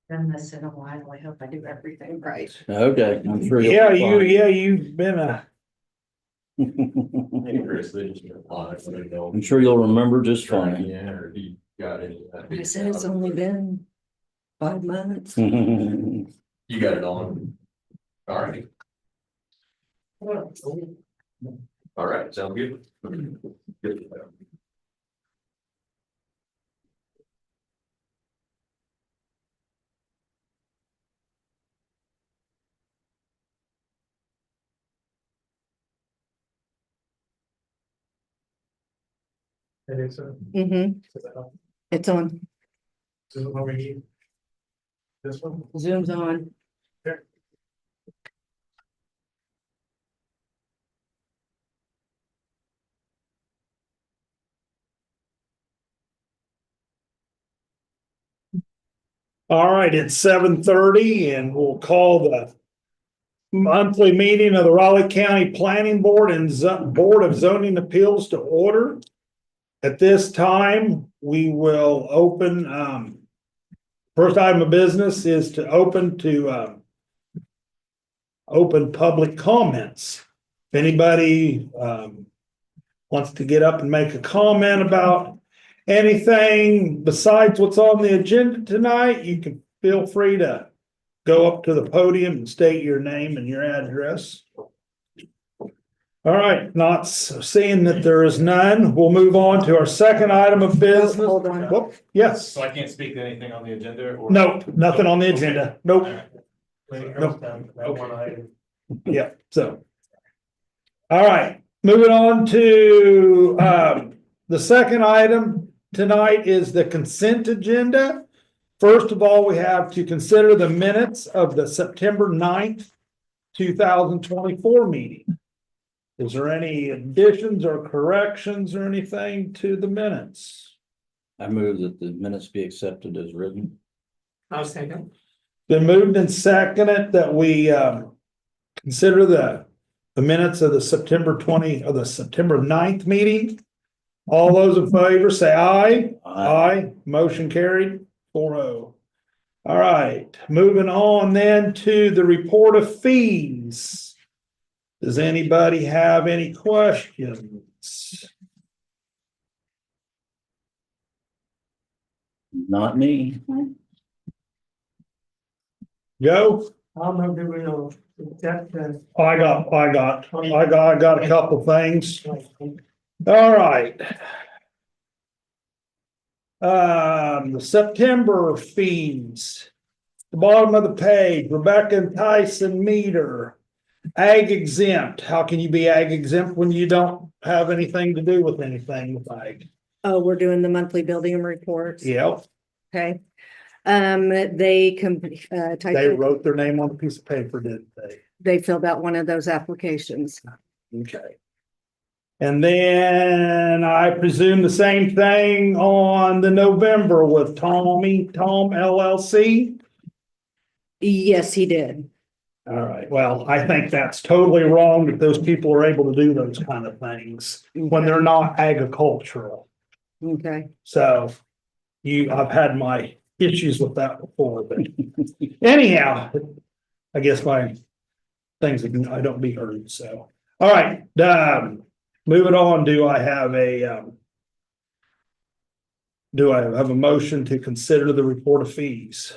done this in a while. I hope I do everything right. Okay, I'm sure. Yeah, you've been I'm sure you'll remember just fine. Yeah, or he got any. I said it's only been 5 months. You got it on. All right. All right, sound good? Good. It is, Mm-hmm. It's on. this is what we need. This one? Zoom's on. All right, it's 7:30 and we'll call the monthly meeting of the Raleigh County Planning Board and Board of Zoning Appeals to order. At this time, we will open, first item of business is to open public comments. If anybody, wants to get up and make a comment about anything besides what's on the agenda tonight, you can feel free to go up to the podium and state your name and your address. All right, not seeing that there is none, we'll move on to our second item of business. Hold on. Whoop, yes, So I can't speak to anything on the agenda or? nope, nothing on the agenda, nope, Nope. That one item. yeah, so. All right, moving on to, the second item tonight is the consent agenda. First of all, we have to consider the minutes of the September 9th, 2024 meeting. Is there any additions or corrections or anything to the minutes? I move that the minutes be accepted as written. I'll second. Been moved and seconded that we consider the minutes of the September 9th meeting. All those in favor say aye. Aye. Motion carried 4-0. All right, moving on then to the report of fees. Does anybody have any questions? Not me. Joe? I'll move that we will accept the. I got a couple things. All right. The September fees. The bottom of the page, Rebecca and Tyson meter. Ag exempt. How can you be ag exempt when you don't have anything to do with anything with ag? Oh, we're doing the monthly building reports. Yep, Okay. they wrote their name on a piece of paper, didn't they? They filled out one of those applications. Okay. And then I presume the same thing on the November with Tom LLC. Yes, he did. All right, well, I think that's totally wrong that those people are able to do those kind of things when they're not agricultural. Okay. So I've had my issues with that before, but anyhow, I guess my things, I don't be heard, so. All right, moving on, do I have a motion to consider the report of fees?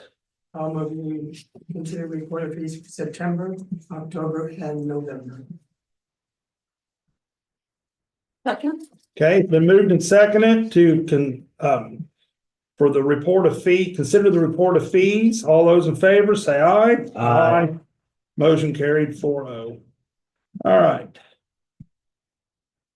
I'll move we consider report of fees for September, October, and November. Second. Okay, been moved and seconded for the report of fee, consider the report of fees. All those in favor say aye. Aye. Motion carried 4-0. All right.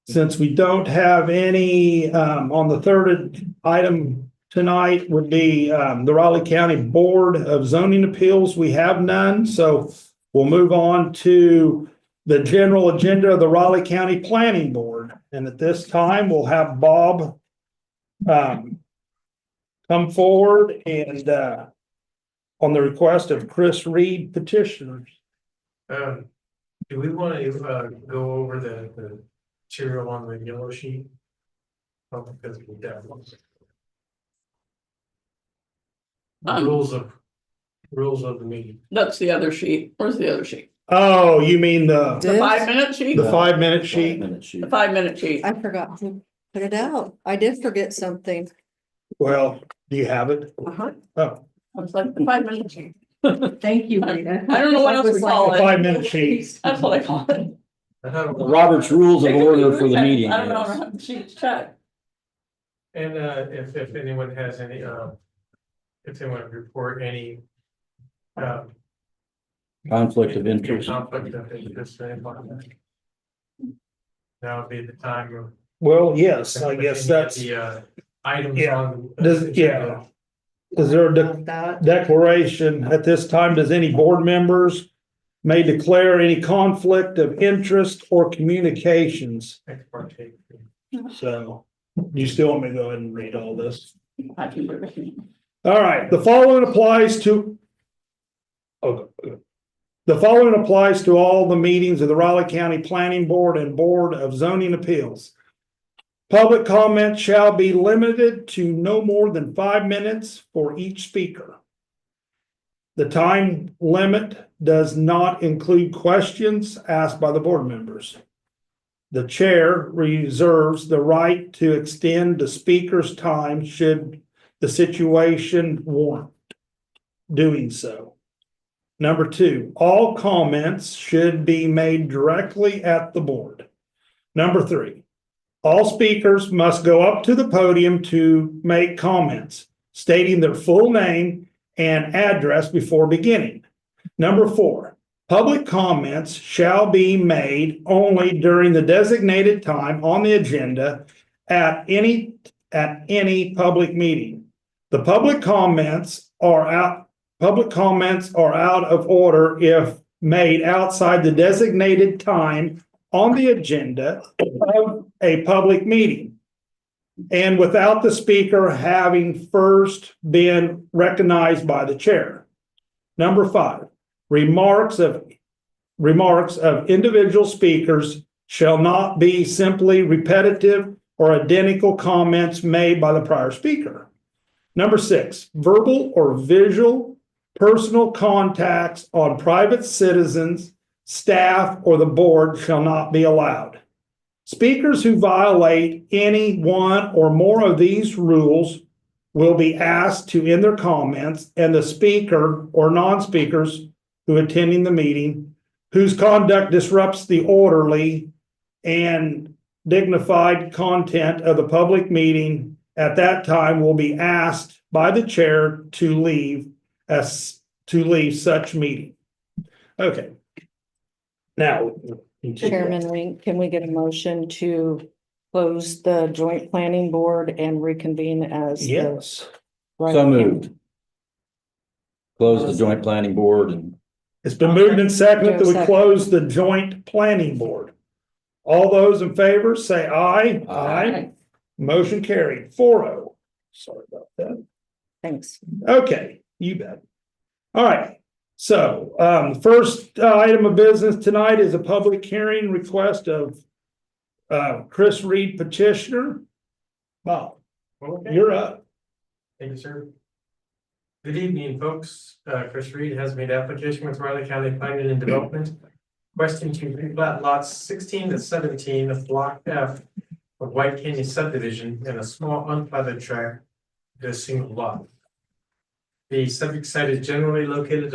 Since we don't have any, on the third item tonight would be, the Raleigh County Board of Zoning Appeals. We have none, so we'll move on to the general agenda of the Raleigh County Planning Board. And at this time, we'll have Bob, come forward and, on the request of Chris Reed petitioners. Do we want to go over the material on the yellow sheet? Because we definitely. Rules of rules of the meeting. That's the other sheet. Where's the other sheet? Oh, you mean the The 5-minute sheet? 5-minute sheet? 5-minute sheet. The 5-minute sheet. I forgot to put it out. I did forget something. Well, do you have it? Uh-huh. Oh, It's like the 5-minute sheet. Thank you, Rita. I don't know what else we call the it. 5-minute sheet. That's what I call it. I thought it was- Robert's Rules of It could be Order for the weekend. meeting. I don't know yes. how the sheets check. And if anyone has any, if they want to report any. Conflict of interest. Conflict of interest or anything like that. Now would be the time of. Well, yes, I guess that's, The items Yeah. on. yeah. Is there a About that. declaration at this time? Does any board members may declare any conflict of interest or communications? Ex parte. So, you still want me to go ahead and read all this? I can do it. All right, the following applies to. Okay. The following applies to all the meetings of the Raleigh County Planning Board and Board of Zoning Appeals. Public comment shall be limited to no more than 5 minutes for each speaker. The time limit does not include questions asked by the board members. The chair reserves the right to extend the speaker's time should the situation warrant doing so. Number 2, all comments should be made directly at the board. Number 3, all speakers must go up to the podium to make comments, stating their full name and address before beginning. Number 4, public comments shall be made only during the designated time on the agenda at any public meeting. The public comments are out of order if made outside the designated time on the agenda of a public meeting and without the speaker having first been recognized by the chair. Number 5, remarks of individual speakers shall not be simply repetitive or identical comments made by the prior speaker. Number 6, verbal or visual personal contacts on private citizens, staff, or the board shall not be allowed. Speakers who violate any one or more of these rules will be asked to end their comments, and the speaker or non-speakers who attending the meeting whose conduct disrupts the orderly and dignified content of the public meeting at that time will be asked by the chair to leave such meeting. Okay. Now. Chairman, can we get a motion to close the joint planning board and reconvene as? the Yes, Raleigh So County? moved. Close the joint planning board and it's been moved and seconded that we close the joint planning board. All those in favor say aye. Aye. Motion carried 4-0. Sorry about that. Thanks. Okay, you bet. All right, so first item of business tonight is a public hearing request of Chris Reed petitioner. Wow, Okay. you're up. Thank you, sir. Good evening, folks. Chris Reed has made application with Riley County Planning and Development. Requesting to replat lots 16 to 17 of Block F of White Canyon subdivision and a small unplatted tract to a single lot. The subject site is generally located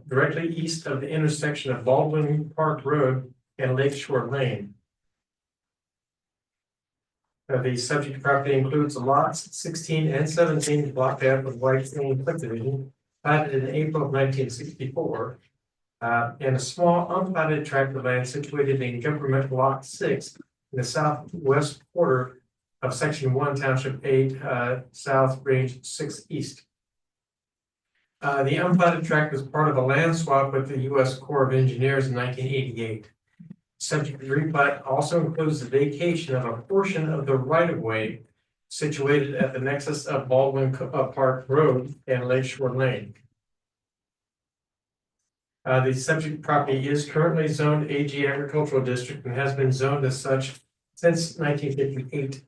directly east of the intersection of Baldwin Park Road and Lakeshore Lane. The subject property includes lots 16 and 17 Block F of White Canyon subdivision, platted in April of 1964. And a small unplatted tract of land situated in Government Block 6 in the southwest quarter of Section 1, Township 8, South Range 6 East. The unplatted tract was part of a land swap with the U.S. Corps of Engineers in 1988. Subject to replat also includes the vacation of a portion of the right-of-way situated at the nexus of Baldwin Park Road and Lakeshore Lane. The subject property is currently zoned AG Agricultural District and has been zoned as such since 1958.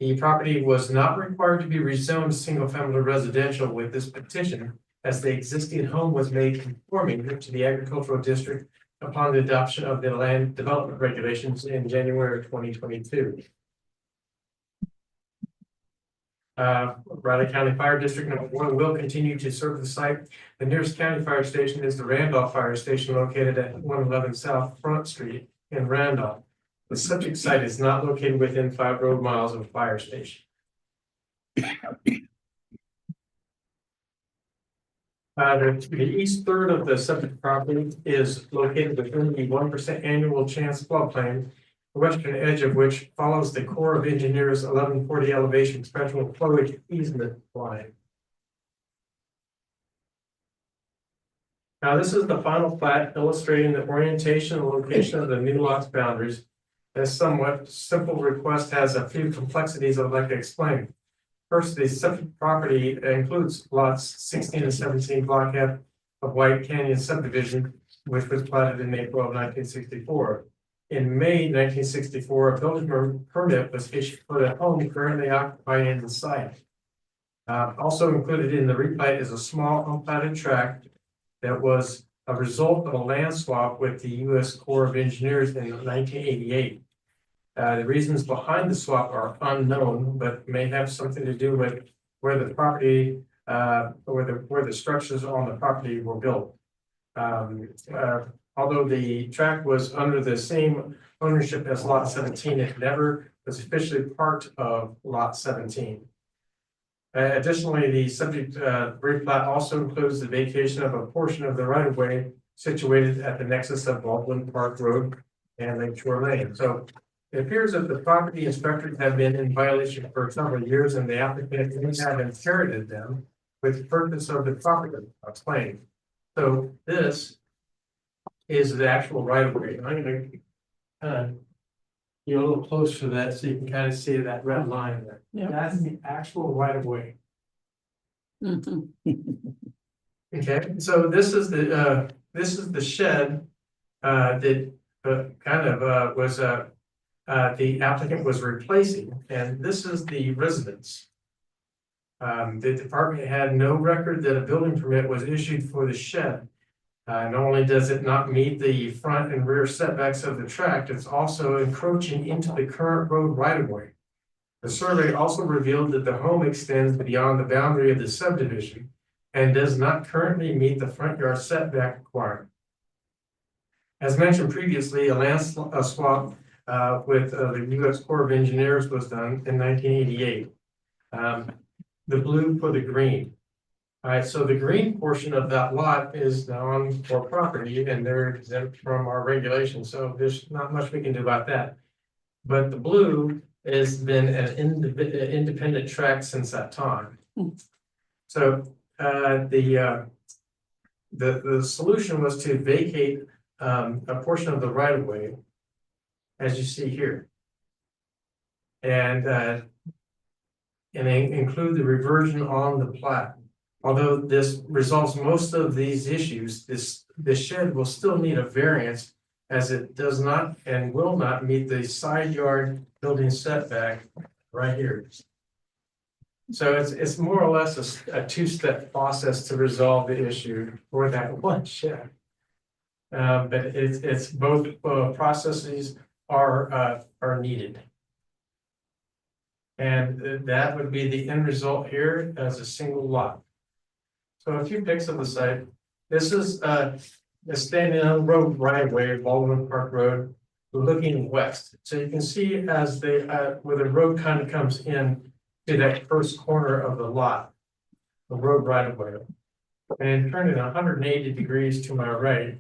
The property was not required to be rezoned single-family residential with this petition, as the existing home was made conforming to the agricultural district upon the adoption of the land development regulations in January of 2022. Riley County Fire District Number 1 will continue to serve the site. The nearest county fire station is the Randolph Fire Station located at 111 South Front Street in Randolph. The subject site is not located within 5 road miles of a fire station. The east third of the subject property is located within the 1% annual chance floodplain, the western edge of which follows the Corps of Engineers 1140 elevation special flowage easement line. Now, this is the final plat illustrating the orientation and location of the new lot's boundaries. This somewhat simple request has a few complexities I'd like to explain. First, the subject property includes lots 16 and 17 block F of White Canyon subdivision, which was platted in April of 1964. In May 1964, a building permit was issued for the home currently occupied in the site. Also included in the replat is a small unplatted tract that was a result of a land swap with the U.S. Corps of Engineers in 1988. The reasons behind the swap are unknown, but may have something to do with where the property, where the structures on the property were built. Although the tract was under the same ownership as Lot 17, it never was officially part of Lot 17. Additionally, the subject replat also includes the vacation of a portion of the right-of-way situated at the nexus of Baldwin Park Road and Lakeshore Lane. So it appears that the property inspectors have been in violation for several years, and the applicant may have inherited them with the purchase of the property. I'll explain. So this is the actual right-of-way. I'm going to get a little closer to that so you can kind of see that red line there. Yeah. That's the actual right-of-way. Mhm. Okay, so this is the shed that kind of was the applicant was replacing, and this is the residence. The department had no record that a building permit was issued for the shed. Not only does it not meet the front and rear setbacks of the tract, it's also encroaching into the current road right-of-way. The survey also revealed that the home extends beyond the boundary of the subdivision and does not currently meet the front yard setback requirement. As mentioned previously, a land swap with the U.S. Corps of Engineers was done in 1988. The blue for the green. All right, so the green portion of that lot is now on our property and they're exempt from our regulations, so there's not much we can do about that. But the blue has been an independent tract since that time. So the solution was to vacate a portion of the right of way, as you see here, and include the reversion on the plat. Although this resolves most of these issues, this shed will still need a variance, as it does not and will not meet the side yard building setback right here. So it's more or less a two-step process to resolve the issue for that one shed. But it's both processes are needed. And that would be the end result here as a single lot. So a few pics of the site. This is standing on road right away, Baldwin Park Road, looking west. So you can see as where the road kind of comes in to that first corner of the lot, the road right of way, and turning 180 degrees to my right.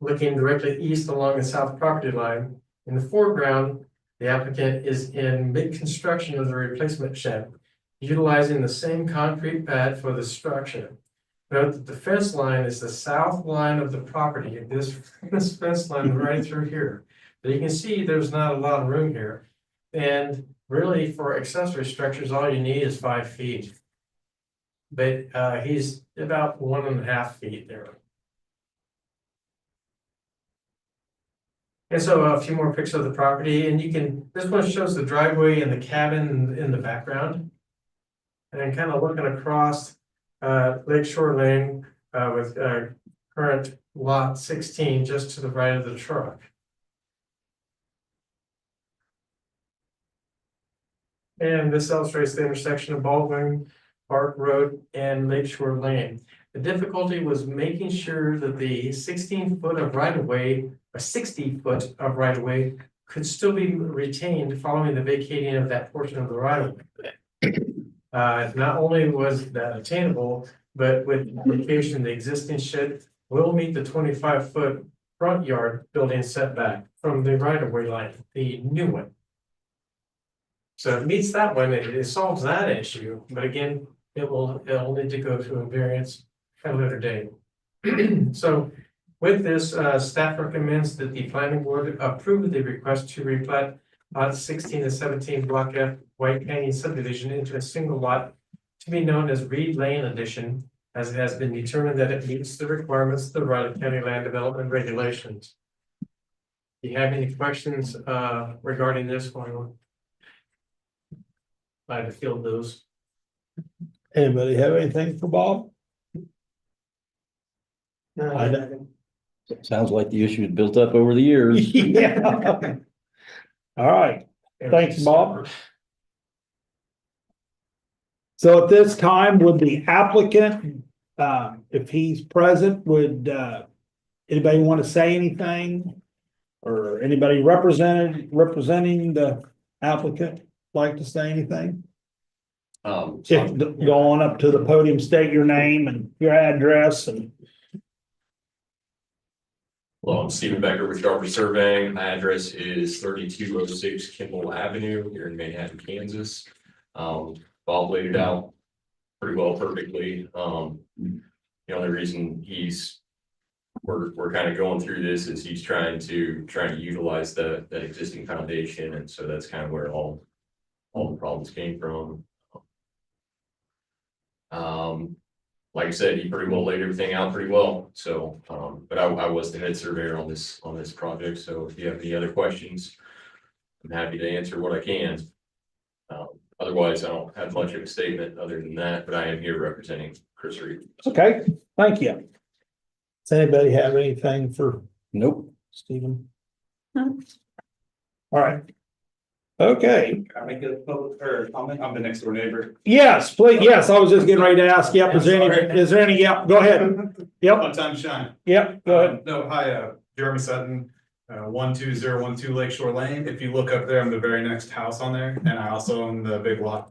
Looking directly east along the south property line. In the foreground, the applicant is in mid-construction of the replacement shed, utilizing the same concrete pad for the structure. Note that the fence line is the south line of the property. This fence line right through here. But you can see there's not a lot of room here. And really for accessory structures, all you need is 5 feet. But he's about 1.5 feet there. And so a few more pictures of the property, and this one shows the driveway and the cabin in the background. And kind of looking across, Lake Shore Lane, with, current lot 16 just to the right of the truck. And this illustrates the intersection of Baldwin Park Road and Lake Shore Lane. The difficulty was making sure that the 16 foot of right of way, or 60 foot of right of way could still be retained following the vacating of that portion of the right of way. Not only was that attainable, but with location, the existing shed will meet the 25 foot front yard building setback from the right of way line, the new one. So it meets that one, it solves that issue, but again, it'll need to go through a variance at a later date. So with this, staff recommends that the planning board approve the request to replat lots 16 and 17 Block F White Canyon subdivision into a single lot to be known as Reed Lane Addition, as it has been determined that it meets the requirements of the Riley County Land Development Regulations. Do you have any questions regarding this one? I have field those. Anybody have anything for Bob? I don't. Sounds like the issue is built up over the years. Yeah. All right, thanks, Bob. So at this time, would the applicant, if he's present, would, anybody want to say anything? Or anybody representing the applicant like to say anything? If, go on up to the podium, state your name and your address and. Hello, I'm Stephen Becker with Sharper Surveying. My address is 3206 Kimball Avenue here in Manhattan, Kansas. Bob laid it out pretty well, perfectly. The only reason we're kind of going through this is he's trying to utilize that existing foundation, and so that's kind of where all the problems came from. Like I said, he pretty well laid everything out pretty well, so, but I was the head surveyor on this project, so if you have any other questions, I'm happy to answer what I can. Otherwise, I don't have much of a statement other than that, but I am here representing Chris Reed. Okay, thank you. Does anybody have anything for Nope. Stephen? No. All right. Okay, Can I make a public or comment? I'm the next door neighbor. yes, please, yes, I was just getting ready to ask, yep, is there any, yep, go ahead. Yep, Fun time to shine. yep, go ahead. No, hi, Jeremy Sutton, 12012 Lake Shore Lane. If you look up there, I'm the very next house on there, and I also own the big lot.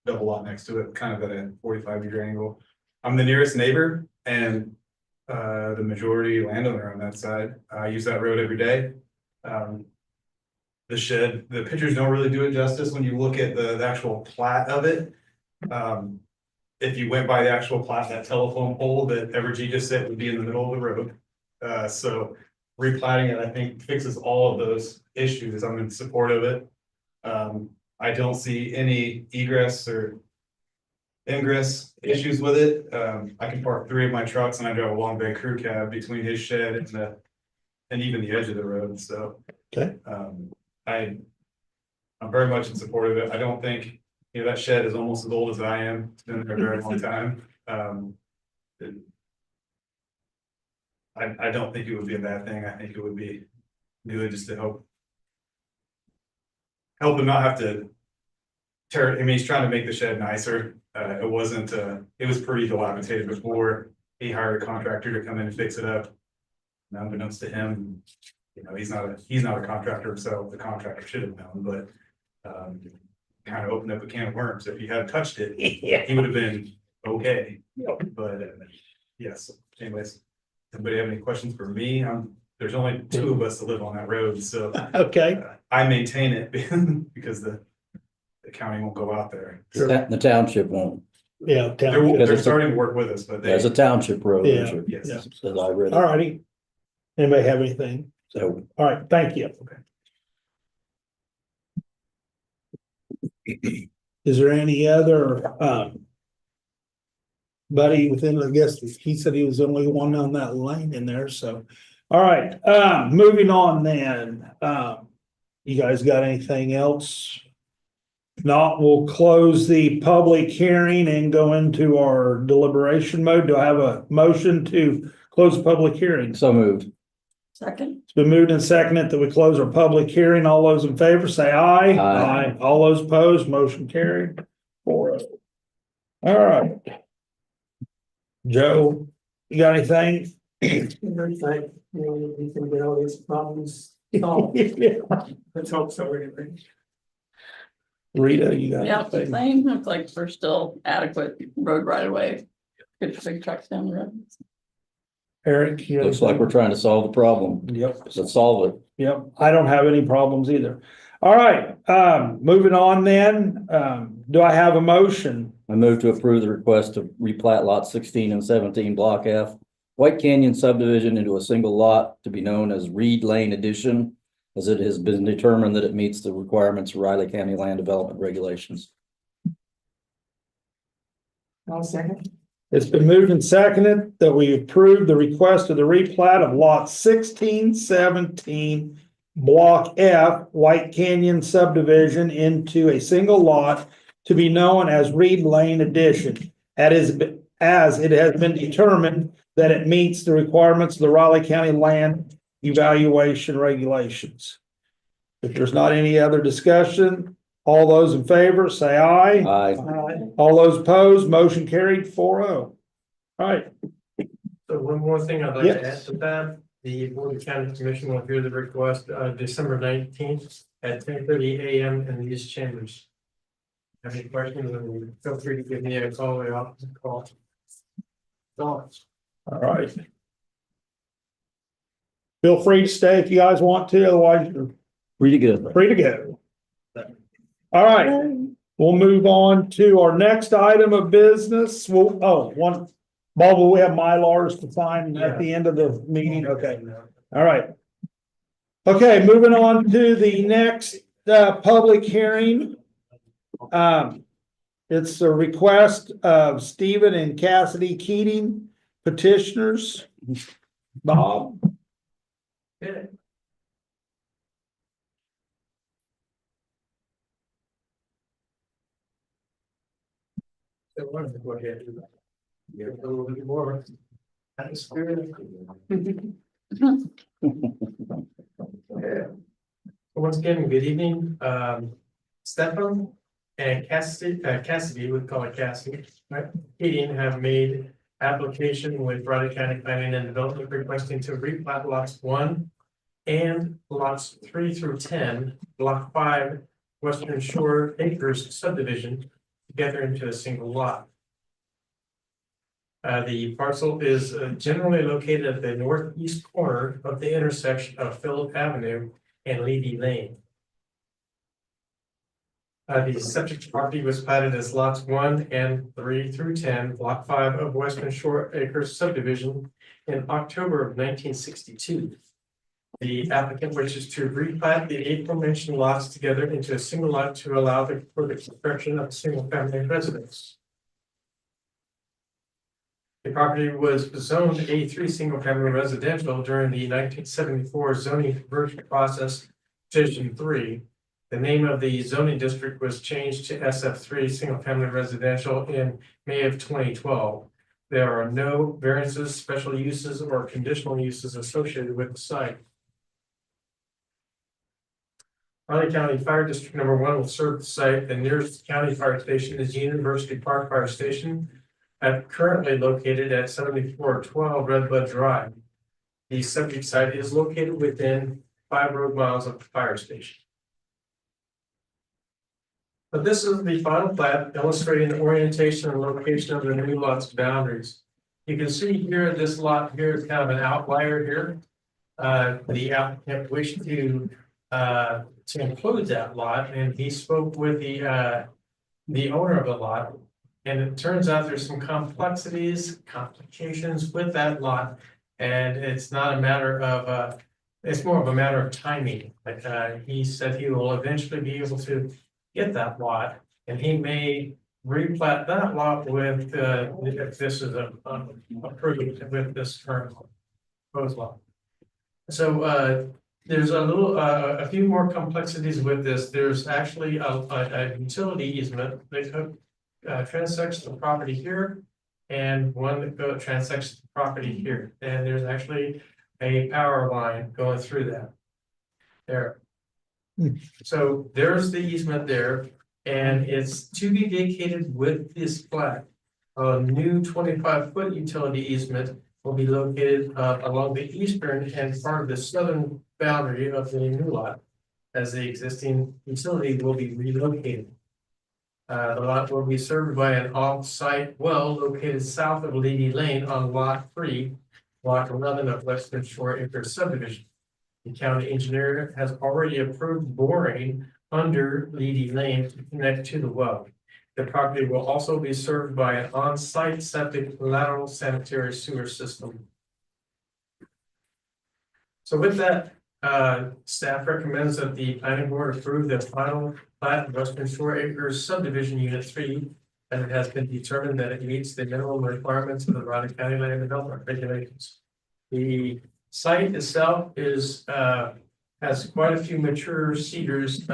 Double lot next to it, kind of at a 45-degree angle. I'm the nearest neighbor and the majority landowner on that side. I use that road every day. The shed, the pictures don't really do it justice when you look at the actual plat of it. If you went by the actual plat, that telephone pole that Evergy just said would be in the middle of the road. So replatting it, I think, fixes all of those issues. I'm in support of it. I don't see any egress or ingress issues with it. I can park 3 of my trucks and I drive a long bay crew cab between his shed and even the edge of the road, so. Okay. I'm very much in support of it. I don't think, that shed is almost as old as I am. It's been there a very long time. I don't think it would be a bad thing. I think it would be good just to help him not have to tear, I mean, he's trying to make the shed nicer. It wasn't, it was pretty dilapidated before. He hired a contractor to come in and fix it up. Now, unbeknownst to him, he's not a contractor himself. The contractor should have known, but kind of opened up a can of worms. If he hadn't touched it, he would have been okay. But yes, anyways, anybody have any questions for me? There's only 2 of us that live on that road, so Okay, I maintain it because the county won't go out there. The township won't, yeah, They're starting to work with us, but as a township road. Yeah. yes. Yeah. As I read all it, righty. Anybody have anything? so. All right, thank you. Is there any other, buddy within, I guess, he said he was the only one on that lane in there, so. All right, moving on then, you guys got anything else? If not, we'll close the public hearing and go into our deliberation mode. Do I have a motion to close the public hearing? So moved. Second, It's been moved and seconded that we close our public hearing. All those in favor say aye. Aye. All those opposed, motion carried. 4-0. All right. Joe, you got anything? Like, we can get all these problems solved. Let's hope so anyway. Rita, you got yeah, anything? same, looks like we're still adequate road right away. Good for big trucks down the road. Eric? you got Looks like anything? we're trying to solve the problem. Yep. Let's solve it. Yep, I don't have any problems either. All right, moving on then, do I have a motion? I move to approve the request to replat lot 16 and 17 Block F, White Canyon subdivision into a single lot to be known as Reed Lane Addition, as it has been determined that it meets the requirements of Riley County Land Development Regulations. I'll second. It's been moved and seconded that we approve the request of the replat of lot 1617 Block F, White Canyon subdivision into a single lot to be known as Reed Lane Addition. As it has been determined that it meets the requirements of the Raleigh County Land Evaluation Regulations. If there's not any other discussion, all those in favor say aye. Aye. All those opposed, motion carried 4-0. All right, So one more thing I'd like to add Yes. to that, the Board of County Commission will hear the request, December 19th at 10:30 a.m. in these chambers. Have any questions, feel free to give me a call, or I'll call. Thoughts? all right. Feel free to stay if you guys want to, otherwise you're Pretty good. free to go. All right, we'll move on to our next item of business. Bob, will we have Mylars to sign at the end of the meeting? Okay, all right. Okay, moving on to the next public hearing. It's a request of Stephen and Cassidy Keating petitioners. Bob? Yeah. So I wanted to go ahead and give a little bit more. atmosphere. Yeah. Once again, good evening, Stefan and Cassidy, we call it Cassidy, right? Keating have made application with Raleigh County Planning and Development requesting to replat lots 1 and lots 3 through 10, block 5, Western Shore Acres subdivision together into a single lot. The parcel is generally located at the northeast corner of the intersection of Phillip Avenue and Levy Lane. The subject property was platted as lots 1 and 3 through 10, block 5 of Western Shore Acres subdivision in October of 1962. The applicant wishes to replat the aforementioned lots together into a single lot to allow for the construction of a single-family residence. The property was zoned A3 single-family residential during the 1974 zoning conversion process, Petition 3. The name of the zoning district was changed to SF3 single-family residential in May of 2012. There are no variances, special uses, or conditional uses associated with the site. Raleigh County Fire District Number 1 will serve the site. The nearest county fire station is University Park Fire Station, currently located at 7412 Redbud Drive. The subject site is located within 5 road miles of the fire station. But this is the final plat illustrating the orientation and location of the new lot's boundaries. You can see here, this lot here is kind of an outlier here. The applicant wished to include that lot, and he spoke with the owner of the lot. And it turns out there's some complications with that lot, and it's not a matter of it's more of a matter of timing. Like he said, he will eventually be able to get that lot, and he may replat that lot with if this is approved with this current proposed lot. So There's a few more complexities with this. There's actually a utility easement that transects the property here. And one that transects the property here. And there's actually a power line going through that. There. So there's the easement there, and it's to be vacated with this plat. A new 25-foot utility easement will be located along the eastern and part of the southern boundary of the new lot. As the existing utility will be relocated. The lot will be served by an off-site well located south of Lady Lane on lot 3, block 11 of Western Shore Acres subdivision. The county engineer has already approved boring under Lady Lane to connect to the well. The property will also be served by an on-site septic lateral sanitary sewer system. So with that, staff recommends that the planning board approve the final plat of Western Shore Acres subdivision unit 3. And it has been determined that it meets the minimum requirements of the Raleigh County Land Development Regulations. The site itself is, has quite a few mature cedars,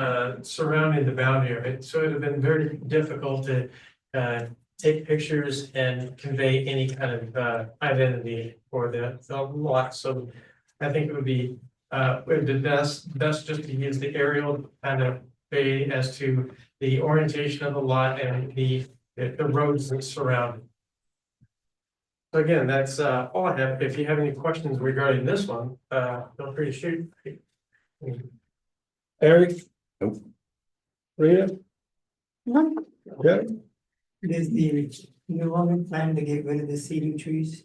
surrounding the boundary of it. So it would have been very difficult to, take pictures and convey any kind of, identity for the lot. So I think it would be best just to use the aerial kind of bay as to the orientation of the lot and the roads that surround it. So again, that's all I have. If you have any questions regarding this one, feel free to shoot. Eric? Nope. Rita? Okay. Is the new owner plan to get rid of the cedar trees?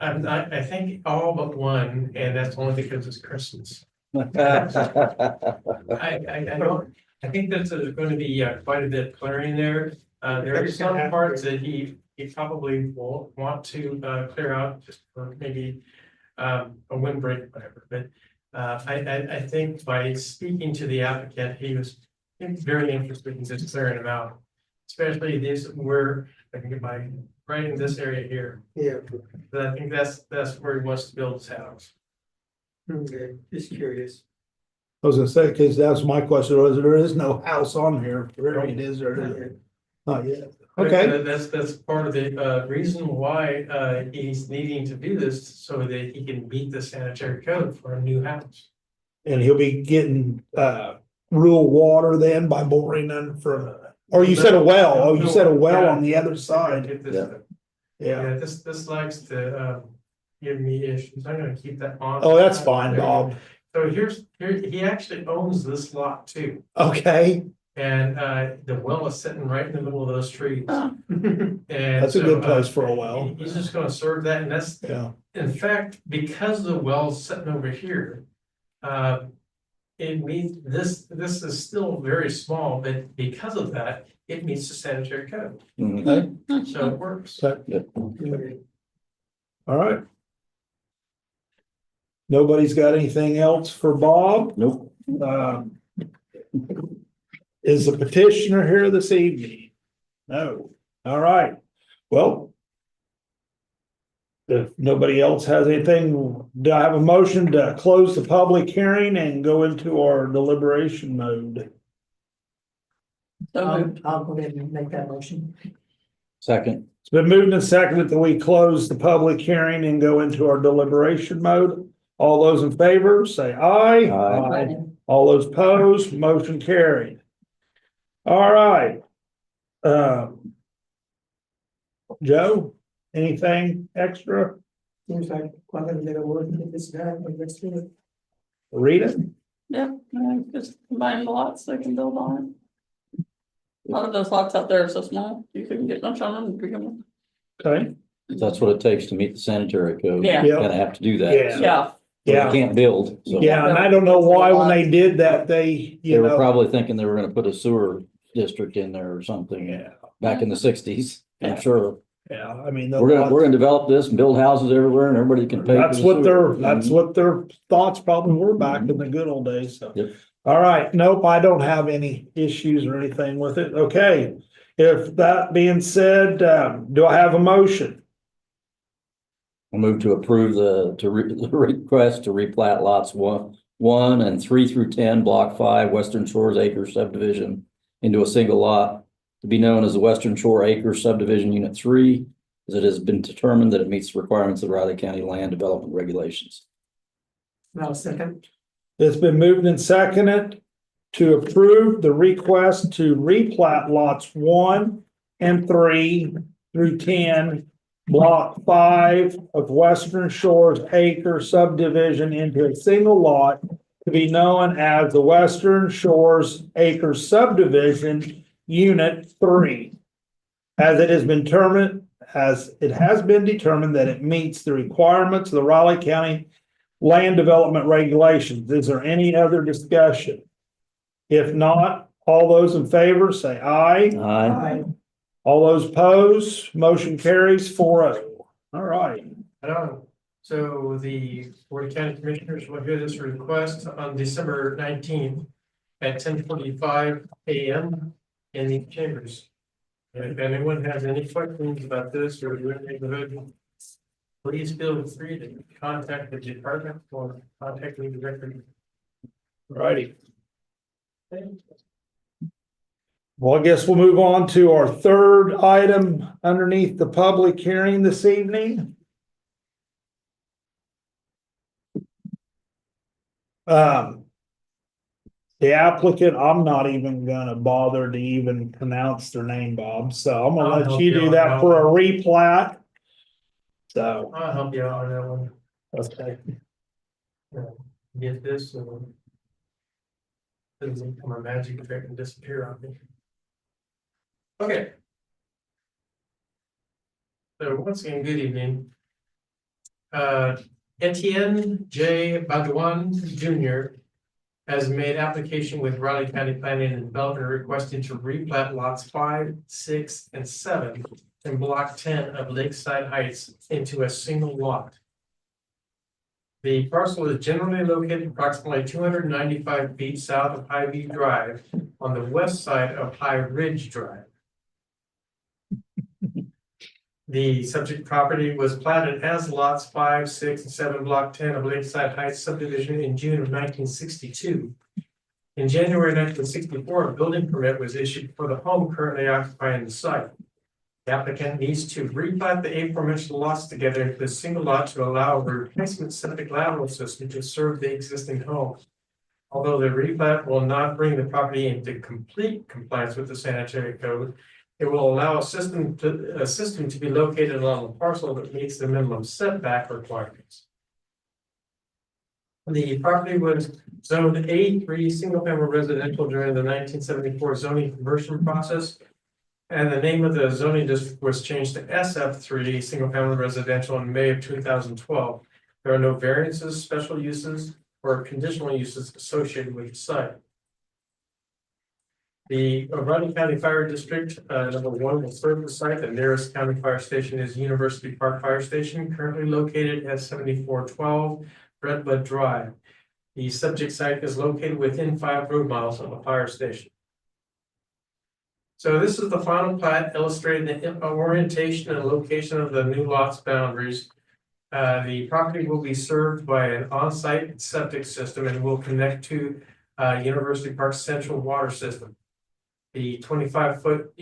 I think all but one, and that's only because it's Christmas. I don't, I think that's going to be quite a bit clearing there. There are some parts that he probably will want to clear out just for maybe a windbreak, whatever, but I think by speaking to the applicant, he was very interested in just clearing them out. Especially these where I can get my right in this area here. Yeah. But I think that's where he wants to build his house. Okay, just curious. I was gonna say, cause that's my question, was there is no house on here, really, it is, or not yet. Okay, That's part of the reason why he's needing to do this so that he can meet the sanitary code for a new house. and he'll be getting, rural water then by boring in from, or you said a well, oh, you said a well on the other side, Get this- Yeah. yeah. Yeah, this likes to give me issues. I'm gonna keep that on. Oh, that's fine, Bob, So he actually owns this lot too. okay, And the well is sitting right in the middle of those trees. Oh. And that's a good place for a well, He's just gonna serve that, and that's, yeah. in fact, because the well's sitting over here. It meets, this is still very small, but because of that, it meets the sanitary code, Mhm. so it works. All right. Nobody's got anything else for Bob? Nope. Is the petitioner here this evening? No. All right. Well. If nobody else has anything, do I have a motion to close the public hearing and go into our deliberation mode? So moved. I'll go ahead and make that motion. Second, It's been moved and seconded that we close the public hearing and go into our deliberation mode. All those in favor, say aye. Aye. All those opposed, motion carried. All right. Joe, anything extra? Seems like quite a bit of work to get this done, but let's do it. Rita? Yeah, just combine the lots so they can build on it. A lot of those lots out there are so small, you couldn't get much on them to begin with. Okay. that's what it takes to meet the sanitary code. Yeah. You gotta have to do that. Yeah. So Yeah, You Yeah, can't build, so yeah, and I don't know why when they did that, they, they you were know. probably thinking they were gonna put a sewer district in there or something Yeah, back in the sixties, Yeah. I'm sure. yeah, I mean. the We're gonna develop this and build houses everywhere and everybody can pay. for That's the what sewer. that's what their thoughts probably were back in the good old days, so. Yep. All right, nope, I don't have any issues or anything with it, okay. If that being said, do I have a motion? I move to approve the request to replat lots 1 and 3 through 10, block 5, Western Shores Acre subdivision into a single lot to be known as the Western Shore Acre subdivision unit 3, as it has been determined that it meets the requirements of Riley County land development regulations. Now second. It's been moved and seconded to approve the request to replat lots 1 and 3 through 10, block 5 of Western Shores Acre subdivision into a single lot to be known as the Western Shores Acre subdivision unit 3. As it has been determined that it meets the requirements of the Raleigh County land development regulations. Is there any other discussion? If not, all those in favor say aye. Aye. All those opposed, motion carries 4-0. All right. So the Board of County Commissioners will hear this request on December 19th at 10:45 a.m. in the chambers. And if anyone has any questions about this or your neighborhood, please feel free to contact the department or contact me directly. Righty. Well, I guess we'll move on to our third item underneath the public hearing this evening. The applicant, I'm not even gonna bother to even pronounce their name, Bob, so I'm gonna let you do that for a replat. So, I'll help you out on that one. okay. Get this, so it doesn't become a magic trick and disappear on me. Okay. So once again, good evening. Etienne J. Badouin Jr. has made application with Riley County Planning and Development requesting to replat lots 5, 6, and 7 in block 10 of Lakeside Heights into a single lot. The parcel is generally located approximately 295 feet south of High View Drive on the west side of High Ridge Drive. The subject property was platted as lots 5, 6, and 7, block 10 of Lakeside Heights subdivision in June of 1962. In January 1964, a building permit was issued for the home currently occupying the site. The applicant needs to replat the aforementioned lots together into a single lot to allow a replacement septic lateral system to serve the existing home. Although the replat will not bring the property into complete compliance with the sanitary code, it will allow a system to be located on a parcel that meets the minimum setback requirements. The property was zoned A3 single-family residential during the 1974 zoning conversion process. And the name of the zoning district was changed to SF3 single-family residential in May of 2012. There are no variances, special uses, or conditional uses associated with the site. The Riley County Fire District, number 1, will serve the site. The nearest county fire station is University Park Fire Station, currently located at 7412 Redbud Drive. The subject site is located within 5 road miles of the fire station. So this is the final plat illustrating the orientation and location of the new lot's boundaries. The property will be served by an on-site septic system and will connect to University Park Central Water System. The 25-foot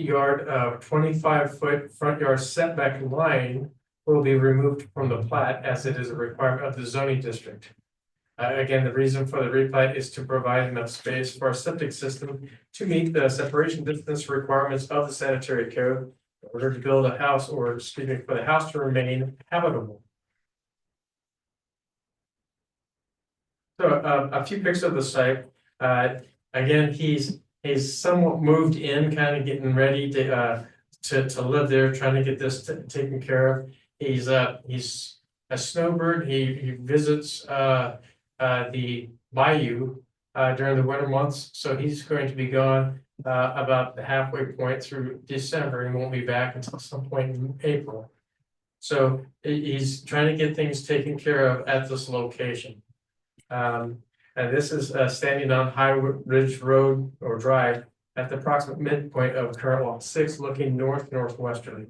front yard setback line will be removed from the plat as it is a requirement of the zoning district. Again, the reason for the replat is to provide enough space for a septic system to meet the separation distance requirements of the sanitary code in order to build a house, or excuse me, for the house to remain habitable. So a few pictures of the site. Again, he's somewhat moved in, kind of getting ready to live there, trying to get this taken care of. He's a snowbird. He visits the bayou during the winter months, so he's going to be gone about the halfway point through December and won't be back until some point in April. So he's trying to get things taken care of at this location. And this is standing on High Ridge Road or Drive at the approximate midpoint of current lot 6, looking northwesterly.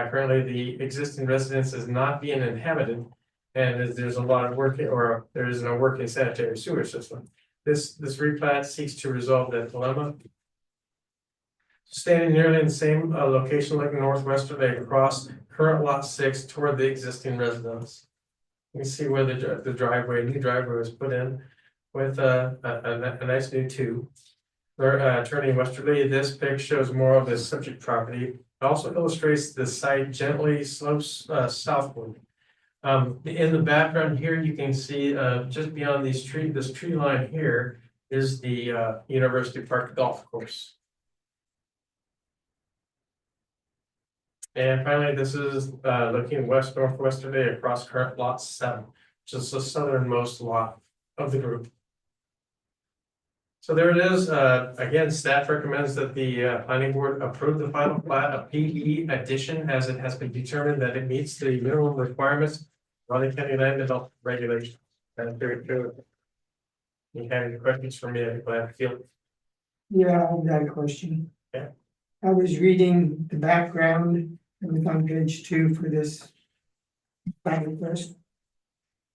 Currently, the existing residence is not being inhabited. And there's a lot of work, or there is no working sanitary sewer system. This replat seeks to resolve that dilemma. Standing nearly in the same location like northwesterly across current lot 6 toward the existing residence. You can see where the driveway, new driveway was put in with a nice new tube. Turning westerly, this pic shows more of the subject property. It also illustrates the site gently slopes southward. In the background here, you can see just beyond this tree line here is the University Park Golf Course. And finally, this is looking west northwesterly across current lot 7, which is the southernmost lot of the group. So there it is. Again, staff recommends that the planning board approve the final plat of PE addition as it has been determined that it meets the minimum requirements of Raleigh County Land Development Regulations. And very good. You have any questions for me? I'm glad to feel. Yeah, I've got a question. Yeah. I was reading the background, it was on page 2 for this plat request.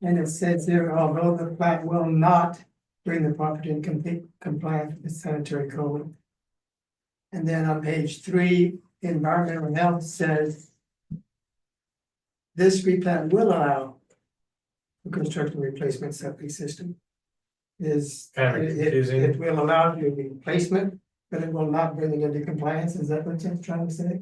And it says there, although the plat will not bring the property in complete compliance with the sanitary code. And then on page 3, environmental health says this replat will allow for construction replacement septic system. Is Kind of confusing. it will allow the replacement, but it will not bring it into compliance. Is that what you're trying to say?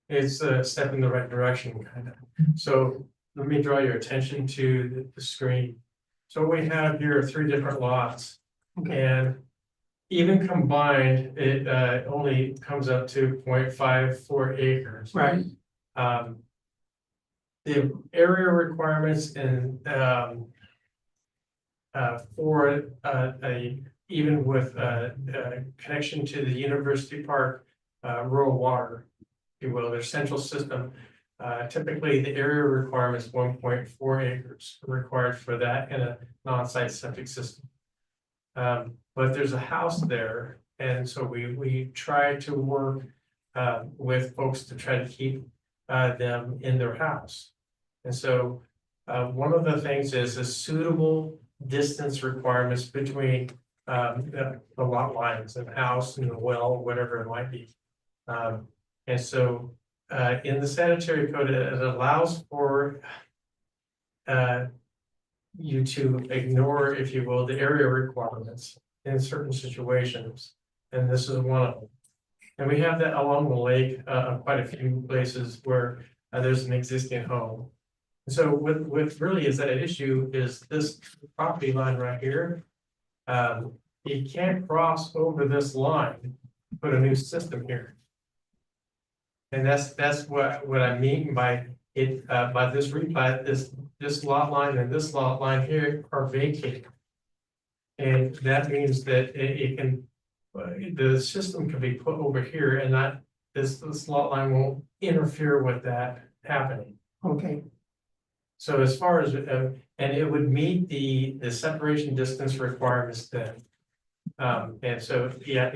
It's a step in the right direction, kind of. So let me draw your attention to the screen. So we have here 3 different lots. Okay. And even combined, it only comes up to 0.54 acres. Right. The area requirements and for even with connection to the University Park rural water, if you will, their central system. Typically, the area requirement is 1.4 acres required for that in a non-site septic system. But there's a house there, and so we try to work with folks to try to keep them in their house. And so one of the things is a suitable distance requirements between the lot lines and the house and the well, whatever it might be. And so in the sanitary code, it allows for you to ignore, if you will, the area requirements in certain situations. And this is one of them. And we have that along the lake, quite a few places where there's an existing home. And so what really is that issue is this property line right here. You can't cross over this line, put a new system here. And that's what I mean by it, by this replat, this lot line and this lot line here are vacated. And that means that it can, the system can be put over here and not, this lot line won't interfere with that happening. Okay, So as far as, and it would meet the separation distance requirements then. And so, yeah,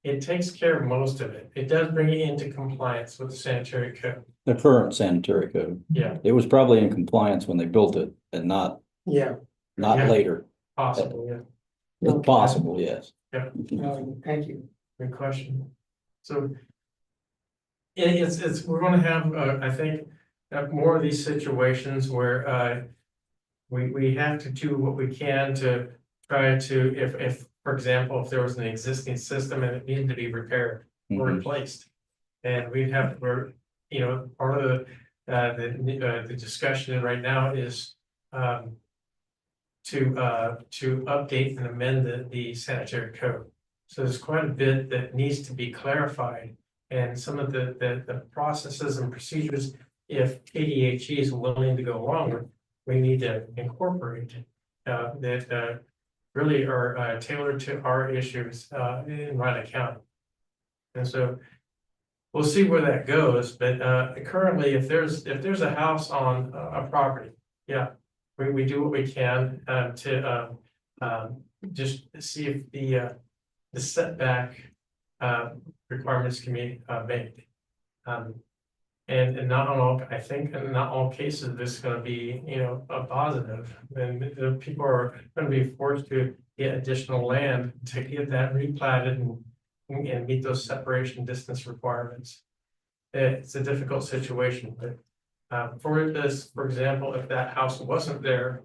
it takes care of most of it. It does bring it into compliance with the sanitary code. The current sanitary code. Yeah, It was probably in compliance when they built it and not yeah, Yeah. later. possible, yeah. It's possible, yes. thank you. Good question. So it's, we're gonna have, I think, more of these situations where we have to do what we can to try to, if, for example, if there was an existing system and it needed to be repaired or Mhm. replaced. And we'd have, we're, you know, part of the discussion right now is to update and amend the sanitary code. So there's quite a bit that needs to be clarified, and some of the processes and procedures, if KDHE is willing to go along with, we need to incorporate that really are tailored to our issues in Riley County. And so we'll see where that goes, but currently, if there's a house on a property, yeah, we do what we can to just see if the setback requirements can be made. And not on all, I think, in not all cases, this is gonna be, a positive. Then the people are gonna be forced to get additional land to get that replatted and meet those separation distance requirements. It's a difficult situation, but for this, for example, if that house wasn't there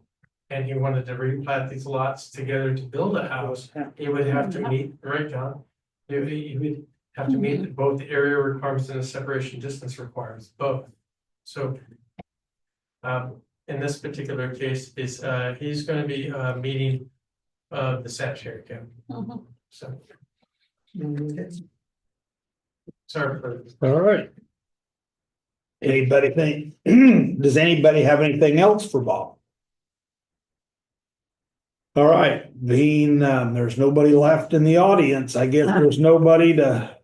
and he wanted to replat these lots together to build a house, he would have to meet, right, John? He would have to meet both the area requirements and the separation distance requirements, both. So in this particular case, he's gonna be meeting the statutory count, Mhm. so. Okay. Sorry for. All right. Anybody think, does anybody have anything else for Bob? All right, being, there's nobody left in the audience, I guess there's nobody to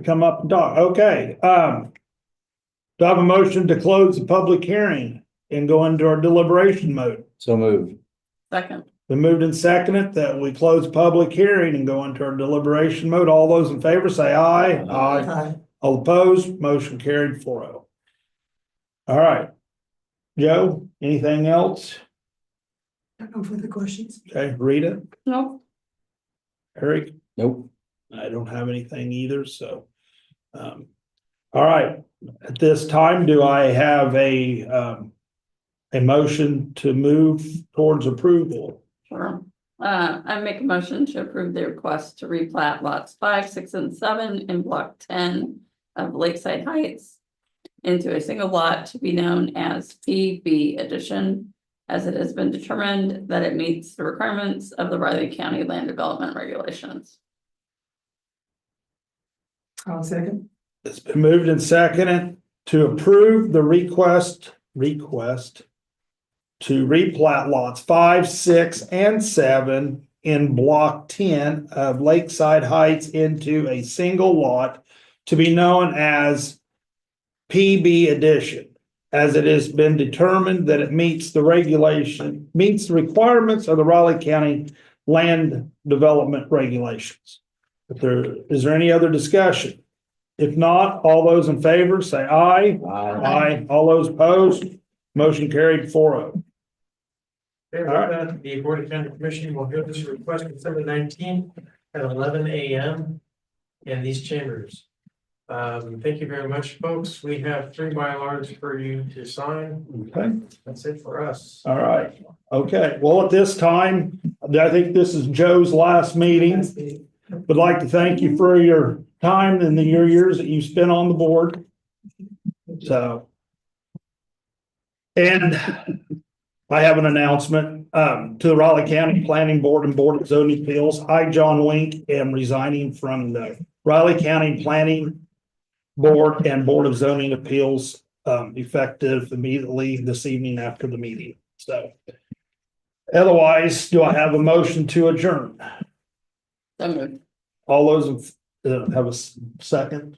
come up and talk, okay, do I have a motion to close the public hearing and go into our deliberation mode? So moved. Second, Been moved and seconded that we close public hearing and go into our deliberation mode. All those in favor say aye. Aye. Aye. All opposed, motion carried 4-0. All right. Joe, anything else? No further questions. Okay, Rita, nope, Eric, Nope. I don't have anything either, so. All right, at this time, do I have a motion to move towards approval? sure. I make a motion to approve the request to replat lots 5, 6, and 7 in block 10 of Lakeside Heights into a single lot to be known as PB Edition, as it has been determined that it meets the requirements of the Riley County Land Development Regulations. I'll second. It's been moved and seconded to approve the request to replat lots 5, 6, and 7 in block 10 of Lakeside Heights into a single lot to be known as PB Edition, as it has been determined that it meets the requirements of the Raleigh County Land Development Regulations. Is there any other discussion? If not, all those in favor say aye. Aye. All those opposed, motion carried 4-0. Okay, with that, the Board of County Commission will hear this request December 19th at 11 a.m. in these chambers. Thank you very much, folks. We have 3 Mylars for you to sign. Okay. That's it for us. All right, okay, well, at this time, I think this is Joe's last meeting. Would like to thank you for your time and your years that you spent on the board. So. And I have an announcement, to the Raleigh County Planning Board and Board of Zoning Appeals. I, John Wink, am resigning from the Raleigh County Planning Board and Board of Zoning Appeals, effective immediately this evening after the meeting, so. Otherwise, do I have a motion to adjourn? So moved. All those have a second?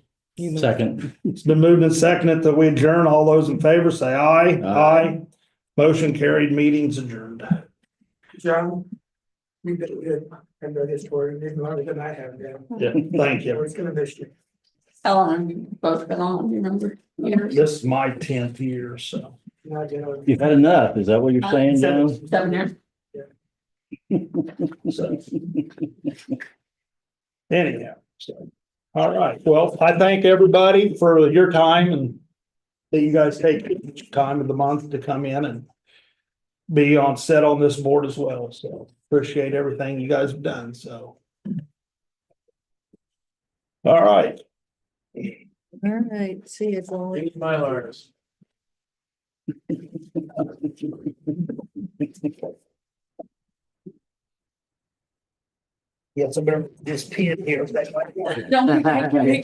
Second. It's been moved and seconded that we adjourn. All those in favor say aye. Aye. Motion carried, meeting's adjourned. John, you've been good. I know this story, even longer than I have been. Yeah, thank you. It's gonna miss you. How long have you both been on, do you remember? Years? This is my 10th year, so. Not gonna- You've had enough, is that what you're saying, John? 7 years. So. Anyhow, so, all right, well, I thank everybody for your time and that you guys take each time of the month to come in and be on set on this board as well, so appreciate everything you guys have done, so. All right. All right, see you, Wally. 3 Mylars. Yes, I better just pee in here. Don't be